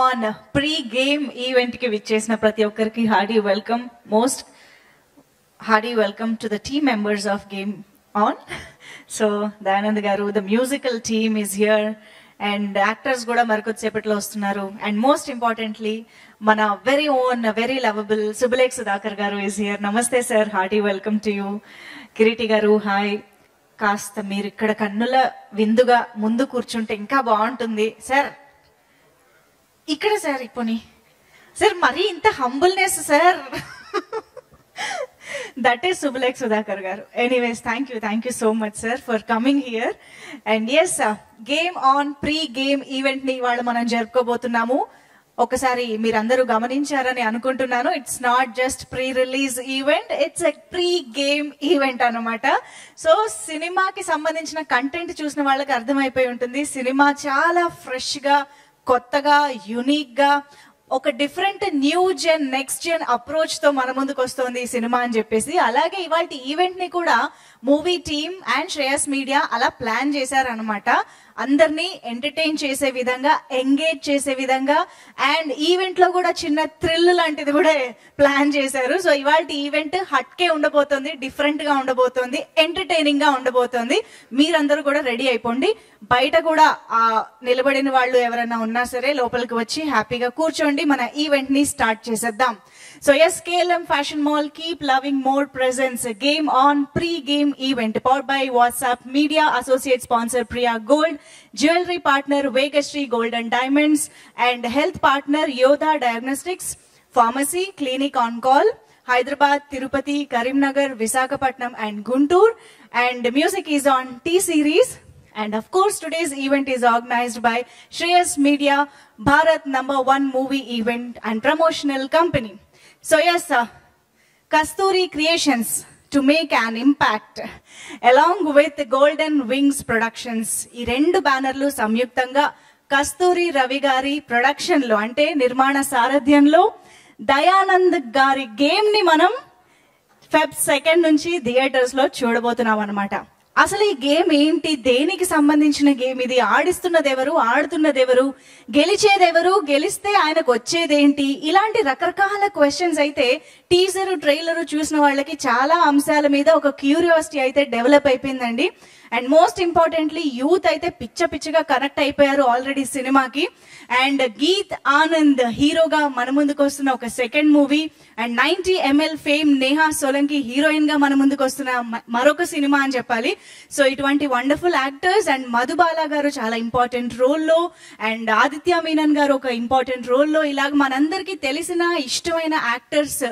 on pre-game event ki vichesina prati okkariki hearty welcome, most hearty welcome to the team members of Game On. So Dayanand garu, the musical team is here and actors kuda markodsepatlo vastunnaru, and most importantly mana very own very lovable Subulekh Sudhakar garu is here. Namaste sir, hearty welcome to you. Kiriti garu, hi. కాస్త మీరు ఇక్కడ కన్నుల విందుగా ముందు కూర్చుంటే ఇంకా బాగుంటుంది sir. ఇక్కడ సార్ ఇప్పుని సార్ మరీ ఇంత humbleness sir. That is Subulekh Sudhakar garu. Anyways, thank you so much sir for coming here. And yes, Game On pre-game event ని ఇవాళ మనం జరుపుకోబోతున్నాము. ఒకసారి మీరందరూ గమనించారని అనుకుంటున్నాను. It's not just pre release event, it's a pre game event అన్నమాట. So సినిమాకి సంబంధించిన content చూసిన వాళ్ళకి అర్థమైపోయి ఉంటుంది, సినిమా చాలా ఫ్రెష్ గా, కొత్తగా, యునిక్ గా, ఒక డిఫరెంట్ న్యూ జెన్, నెక్స్ట్ జెన్ అప్రోచ్ తో మన ముందుకు వస్తుంది ఈ సినిమా అని చెప్పేసి. అలాగే ఇవాళ ఈవెంట్ ని కూడా movie team and Shreyas media అలా ప్లాన్ చేశారనమాట. అందరినీ ఎంటర్టైన్ చేసే విధంగా, ఎంగేజ్ చేసే విధంగా, అండ్ ఈవెంట్ లో కూడా చిన్న థ్రిల్ లాంటిది కూడా ప్లాన్ చేశారు. సో ఇవాళ ఈవెంట్ హట్కే ఉండబోతోంది, డిఫరెంట్ గా ఉండబోతోంది, ఎంటర్టైనింగ్ గా ఉండబోతోంది. మీరందరూ కూడా రెడీ అయిపోండి. బయట కూడా నిలబడిన వాళ్ళు ఎవరైనా ఉన్నా సరే లోపలికి వచ్చి హ్యాపీగా కూర్చోండి. మన ఈవెంట్ ని స్టార్ట్ చేసేద్దాం. So yes, KLM Fashion Mall, keep loving more presents. Game On pre-game event powered by WhatsApp Media, associate sponsor Priya Gold, jewelry partner Vegashree Gold and Diamonds, and health partner Yoda Diagnostics, pharmacy, clinic on call, Hyderabad, Tirupati, Karimnagar, Visakhapatnam and Guntur. And music is on T-Series. And of course, today's event is organized by Shreyas Media, Bharat #1 movie event and promotional company. So yes, Kasturi Creations to make an impact along with Golden Wings Productions. ఈ రెండు బ్యానర్లు సంయుక్తంగా కస్తూరి రవి గారి production లో, అంటే నిర్మాణ సారథ్యంలో దయానంద్ గారి గేమ్ ని మనం Feb 2 నుంచి థియేటర్స్ లో చూడబోతున్నాం అన్నమాట. అసలు ఈ గేమ్ ఏంటి, దేనికి సంబంధించిన గేమ్ ఇది, ఆడిస్తున్నదెవరు, ఆడుతున్నదెవరు, గెలిచేదెవరు, గెలిస్తే ఆయనకు వచ్చేదేంటి, ఇలాంటి రకరకాల క్వశ్చన్స్ అయితే టీజర్ ట్రైలర్ చూసిన వాళ్ళకి చాలా అంశాల మీద ఒక క్యూరియాసిటీ అయితే డెవలప్ అయిపోయిందండి. అండ్ మోస్ట్ ఇంపార్టెంట్లీ యూత్ అయితే పిచ్చగా కనెక్ట్ అయిపోయారు ఆల్రెడీ సినిమాకి. అండ్ గీత్ ఆనంద్ హీరోగా మన ముందుకు వస్తున్న ఒక second movie, and 90 ml fame Neha Solanki heroine గా మన ముందుకు వస్తున్న మరొక సినిమా అని చెప్పాలి. సో ఇటువంటి వండర్ఫుల్ యాక్టర్స్, అండ్ మధుబాల గారు చాలా ఇంపార్టెంట్ రోల్లో, అండ్ ఆదిత్య మీనన్ గారు ఒక ఇంపార్టెంట్ రోల్లో, ఇలాగ మనందరికీ తెలిసిన ఇష్టమైన యాక్టర్స్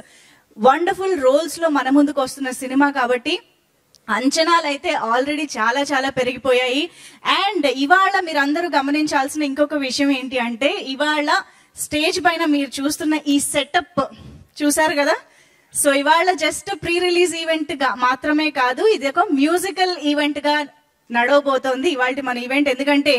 వండర్ఫుల్ రోల్స్ లో మన ముందుకు వస్తున్న సినిమా కాబట్టి అంచనాలు అయితే ఆల్రెడీ చాలా పెరిగిపోయాయి. అండ్ ఇవాళ మీరు అందరూ గమనించాల్సిన ఇంకొక విషయం ఏంటి అంటే, ఇవాళ స్టేజ్ పైన మీరు చూస్తున్న ఈ సెటప్ చూసారు కదా. సో ఇవాళ జస్ట్ ప్రీ రిలీజ్ ఈవెంట్ గా మాత్రమే కాదు, ఇది ఒక మ్యూజికల్ ఈవెంట్ గా నడవబోతోంది ఇవాళ మన ఈవెంట్. ఎందుకంటే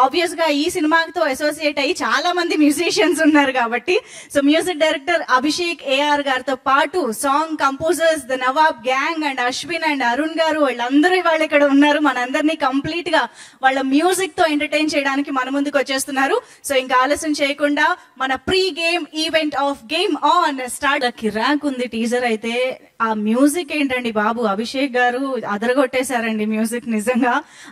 ఆబ్వియస్ గా ఈ సినిమాతో అసోసియేట్ అయ్యి చాలా మంది మ్యూజిషియన్స్ ఉన్నారు కాబట్టి. So music director Abhishek AR గారితో పాటు song composers the Nawab gang and Ashwin and Arun గారు, వాళ్ళందరూ ఇవాళ ఇక్కడ ఉన్నారు. మనందరినీ కంప్లీట్ గా వాళ్ళ మ్యూజిక్ తో ఎంటర్టైన్ చేయడానికి మన ముందుకు వచ్చేస్తున్నారు. సో ఇంకా ఆలస్యం చేయకుండా మన pre game event of game on start. కిరాక్ ఉంది టీజర్ అయితే, ఆ మ్యూజిక్ ఏంటండి బాబు, అభిషేక్ గారు అదరగొట్టేశారండి మ్యూజిక్ నిజంగా.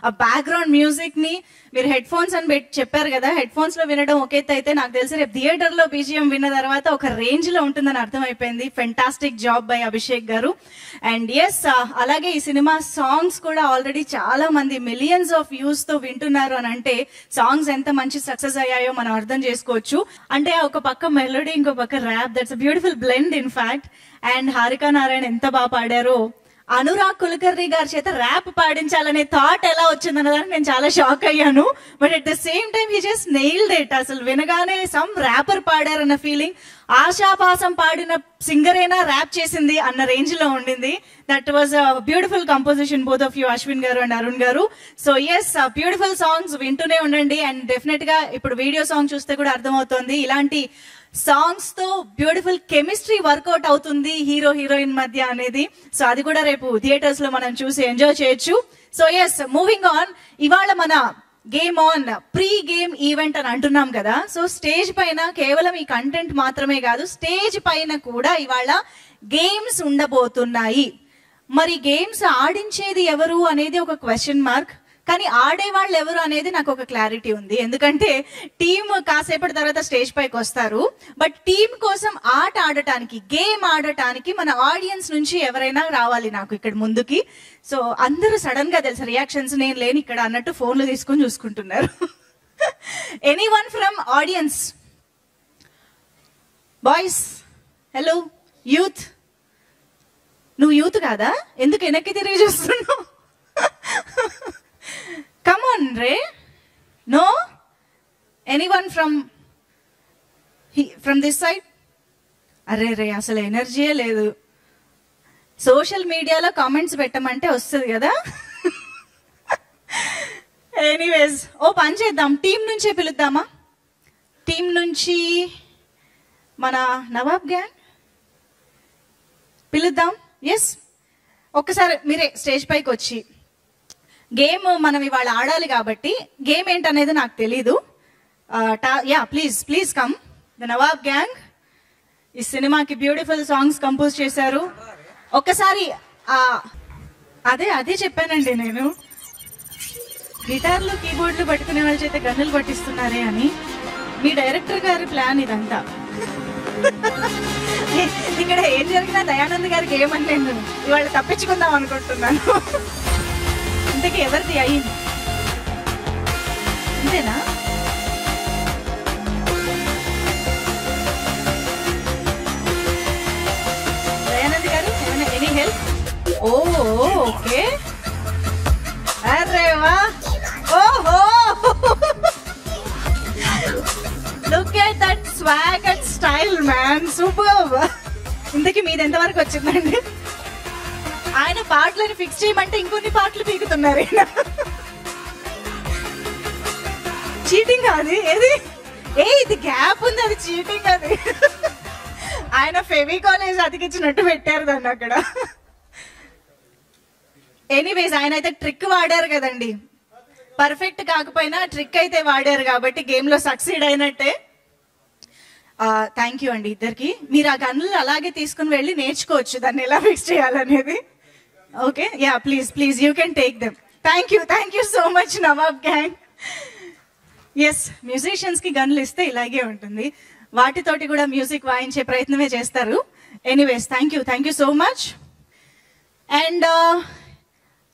ఆ బ్యాక్గ్రౌండ్ మ్యూజిక్ ని మీరు హెడ్ ఫోన్స్ అని చెప్పారు కదా, హెడ్ ఫోన్స్ లో వినడం ఒక ఎత్తు అయితే, నాకు తెలిసి రేపు థియేటర్ లో BGM విన్న తర్వాత ఒక రేంజ్ లో ఉంటుందని అర్థమైపోయింది. ఫెంటాస్టిక్ జాబ్ బై అభిషేక్ గారు. అండ్ ఎస్, అలాగే ఈ సినిమా సాంగ్స్ కూడా ఆల్రెడీ చాలా మంది మిలియన్స్ ఆఫ్ వ్యూస్ తో వింటున్నారు అని అంటే సాంగ్స్ ఎంత మంచి సక్సెస్ అయ్యాయో మనం అర్థం చేసుకోవచ్చు. అంటే ఒక పక్క మెలోడీ, ఇంకో పక్క rap, that's a beautiful blend in fact. And Harika Narayana ఎంత బాగా పాడారో, అనురాగ్ కులకర్ణి గారి చేత ర్యాప్ పాడించాలనే థాట్ ఎలా వచ్చిందన్నదానికి నేను చాలా షాక్ అయ్యాను. But at the same time he just nailed it. అసలు వినగానే సమ్ ర్యాపర్ పాడారన్న ఫీలింగ్, ఆశాపాసం పాడిన సింగరేనా ర్యాప్ చేసింది అన్న రేంజ్ లో ఉండింది. That was a beautiful composition both of you, Ashwin గారు అండ్ అరుణ్ గారు. సో ఎస్, బ్యూటిఫుల్ సాంగ్స్ వింటూనే ఉండండి. అండ్ డెఫినెట్ గా ఇప్పుడు వీడియో సాంగ్ చూస్తే కూడా అర్థమవుతోంది, ఇలాంటి సాంగ్స్ తో బ్యూటిఫుల్ కెమిస్ట్రీ వర్కౌట్ అవుతుంది హీరో హీరోయిన్ మధ్య అనేది. సో అది కూడా రేపు థియేటర్స్ లో మనం చూసి ఎంజాయ్ చేయొచ్చు. సో ఎస్, మూవింగ్ ఆన్, ఇవాళ మన game on pre game event అని అంటున్నాం కదా. సో స్టేజ్ పైన కేవలం ఈ కంటెంట్ మాత్రమే కాదు, స్టేజ్ పైన కూడా ఇవాళ గేమ్స్ ఉండబోతున్నాయి. మరి గేమ్స్ ఆడించేది ఎవరు అనేది ఒక క్వశ్చన్ మార్క్, కానీ ఆడేవాళ్ళు ఎవరు అనేది నాకు ఒక క్లారిటీ ఉంది. ఎందుకంటే టీం కాసేపటి తర్వాత స్టేజ్ పైకి వస్తారు, బట్ టీం కోసం ఆట ఆడటానికి, గేమ్ ఆడటానికి మన ఆడియన్స్ నుంచి ఎవరైనా రావాలి నాకు ఇక్కడ ముందుకి. సో అందరూ సడన్ గా తెలుసు రియాక్షన్స్ నేను లేని ఇక్కడ అన్నట్టు ఫోన్లు తీసుకొని చూసుకుంటున్నారు. Anyone from audience? Boys, hello. Youth? నువ్వు యూత్ కాదా? ఎందుకు వెనక్కి తిరిగి చూస్తున్నావు? Come on, Ray. No? Anyone from this side? అరే రే, అసలు ఎనర్జీయే లేదు. సోషల్ మీడియాలో కామెంట్స్ పెట్టమంటే వస్తుంది కదా. ఎనీవేస్, ఓ పని చేద్దాం, టీం నుంచే పిలుద్దామా? టీం నుంచి మన నవాబ్ గ్యాంగ్ పిలుద్దాం. ఎస్, ఒక్కసారి మీరే స్టేజ్ పైకి వచ్చి, గేమ్ మనం ఇవాళ ఆడాలి కాబట్టి గేమ్ ఏంటనేది నాకు తెలీదు. Yeah, please come. The Nawab gang ఈ సినిమాకి బ్యూటిఫుల్ సాంగ్స్ కంపోజ్ చేశారు. ఒక్కసారి అదే చెప్పానండి నేను, గిటార్లు కీబోర్డ్లు పట్టుకునే వాళ్ళ చేత గన్నులు పట్టిస్తున్నారే అని. మీ డైరెక్టర్ గారి ప్లాన్ ఇదంతా. ఇక్కడ ఏం జరిగినా దయానంద్ గారికి ఏమని నేను ఇవాళ తప్పించుకుందాం అనుకుంటున్నాను. ఇంతకీ ఎవరిది అయింది? అంతేనా? దయానంద్ గారు ఎనీ హెల్ప్? ఓకే, అరే వా, ఓహో, look at that swag and style man, super. ఇంతకీ మీది ఎంతవరకు వచ్చిందండి? ఆయన పాటలను ఫిక్స్ చేయమంటే ఇంకొన్ని పాటలు పీకుతున్నారు. చీటింగ్ అది ఏది? ఇది గ్యాప్ ఉంది, అది చీటింగ్. అది ఆయన ఫెవికాలేజ్ అతికిచ్చినట్టు పెట్టారు దాన్ని అక్కడ. ఎనీవేస్, ఆయన అయితే ట్రిక్ వాడారు కదండి. పర్ఫెక్ట్ కాకపోయినా ట్రిక్ అయితే వాడారు కాబట్టి గేమ్ లో సక్సీడ్ అయినట్టే. థ్యాంక్ యూ అండి ఇద్దరికి. మీరు ఆ గన్నులు అలాగే తీసుకుని వెళ్ళి నేర్చుకోవచ్చు దాన్ని ఎలా ఫిక్స్ చేయాలనేది. Okay, ya, please you can take them. Thank you so much Nawab gang. Yes, musicians కి గన్నులు ఇస్తే ఇలాగే ఉంటుంది, వాటితోటి కూడా మ్యూజిక్ వాయించే ప్రయత్నమే చేస్తారు. Anyways, thank you so much. And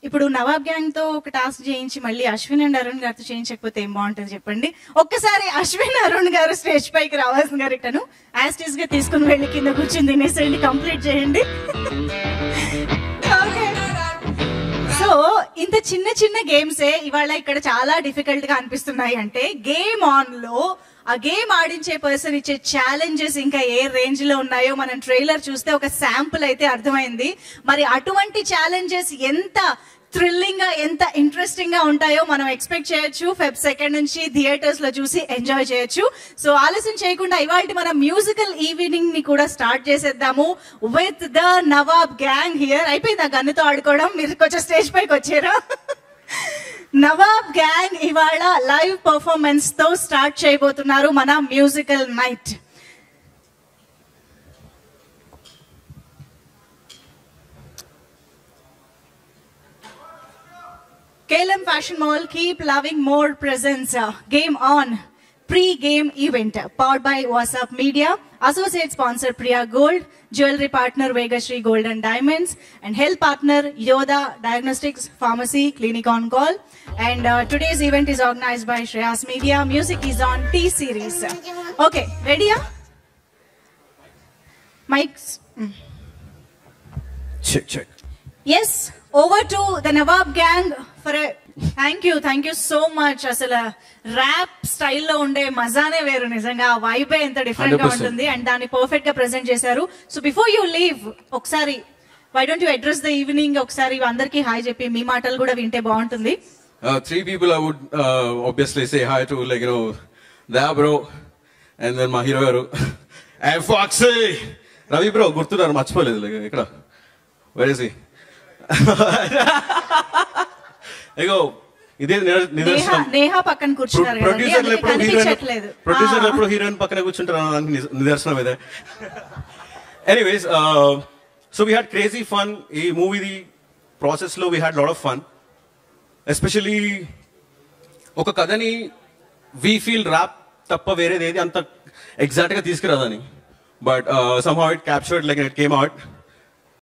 ఇప్పుడు నవాబ్ గ్యాంగ్ తో ఒక టాస్క్ చేయించి మళ్ళీ అశ్విన్ అండ్ అరుణ్ గారితో చేయించకపోతే ఏం బాగుంటుంది చెప్పండి. ఒక్కసారి అశ్విన్ అరుణ్ గారు స్టేజ్ పైకి రావాల్సిన గారు ఇట్టను యాస్టీస్ గా తీసుకుని వెళ్ళి కింద కూర్చుని తినేసేయండి, కంప్లీట్ చేయండి. సో ఇంత చిన్న గేమ్సే ఇవాళ ఇక్కడ చాలా డిఫికల్ట్ గా అనిపిస్తున్నాయి. అంటే గేమ్ ఆన్ లో ఆ గేమ్ ఆడించే పర్సన్ ఇచ్చే ఛాలెంజెస్ ఇంకా ఏ రేంజ్ లో ఉన్నాయో మనం ట్రైలర్ చూస్తే ఒక శాంపుల్ అయితే అర్థమైంది. మరి అటువంటి ఛాలెంజెస్ ఎంత థ్రిల్లింగ్ గా, ఎంత ఇంట్రెస్టింగ్ గా ఉంటాయో మనం ఎక్స్పెక్ట్ చేయొచ్చు. Feb 2 నుంచి థియేటర్స్ లో చూసి ఎంజాయ్ చేయొచ్చు. సో ఆలస్యం చేయకుండా ఇవాళ మనం మ్యూజికల్ ఈవినింగ్ ని కూడా స్టార్ట్ చేసేద్దాము with the Nawab gang here. అయిపోయింది ఆ గన్నుతో ఆడుకోవడం, మీరు కొంచెం స్టేజ్ పైకి వచ్చారా? నవాబ్ గ్యాంగ్ ఇవాళ లైవ్ పర్ఫార్మెన్స్ తో స్టార్ట్ చేయబోతున్నారు మన musical night. KLM Fashion Mall, keep loving more presents. Game on pre-game event powered by WhatsApp Media. Associate sponsor Priya Gold, jewelry partner Vegashri Gold and Diamonds, and health partner Yoda Diagnostics Pharmacy Clinic on Call. And today's event is organized by Shreyas Media. Music is on T-Series. Okay, ready? Mics. Check. Yes, over to the Nawab gang for a thank you so much. అసలు rap స్టైల్లో ఉండే మజానే వేరు, నిజంగా vibe ఎంత different గా ఉంటుంది and దాన్ని perfect గా ప్రెజెంట్ చేశారు. సో బిఫోర్ యూ లీవ్ ఒకసారి why don't you address the evening, ఒకసారి అందరికి హాయ్ చెప్పి మీ మాటలు కూడా వింటే బాగుంటుంది. 3 people I would obviously say hi to, like, you know, Da bro, and then my hero garu and Foxy Ravi bro gurtunaru marchipoledu, like ikkada where is he? Ego ఇదే నిదర్శనం. నేహా పక్కన కూర్చున్నారు కదండి, ప్రొడ్యూసర్లు అందుకే ఎప్పుడు కనిపించట్లేదు. ప్రొడ్యూసర్లు ఎప్పుడు హీరోయిన్ పక్కన కూర్చుంటారు అన్నదానికి నిదర్శనం ఇదే. Anyways, so we had crazy fun. ఈ మూవీ ప్రాసెస్ లో we had lot of fun. Especially ఒక కథని వీ ఫీల్ ర్యాప్ తప్ప వేరేది ఏది అంత ఎగ్జాక్ట్ గా తీసుకురాదని, but somehow it captured, like it came out.